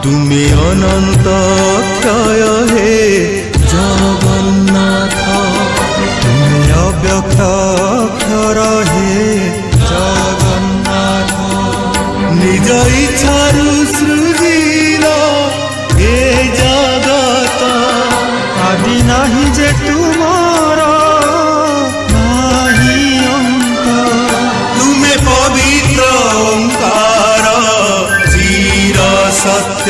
তুমি অনন্ত অক্ষয় হে জগন্নাথ, তুমি অব্যক্ত অক্ষর হে জগন্নাথ। নিজ ইচ্ছারু সৃজিল এ জগত, আদি নাহি যে তুমার নাহি অন্ত। তুমে পবিত্র ওঙ্কার চির সত্য।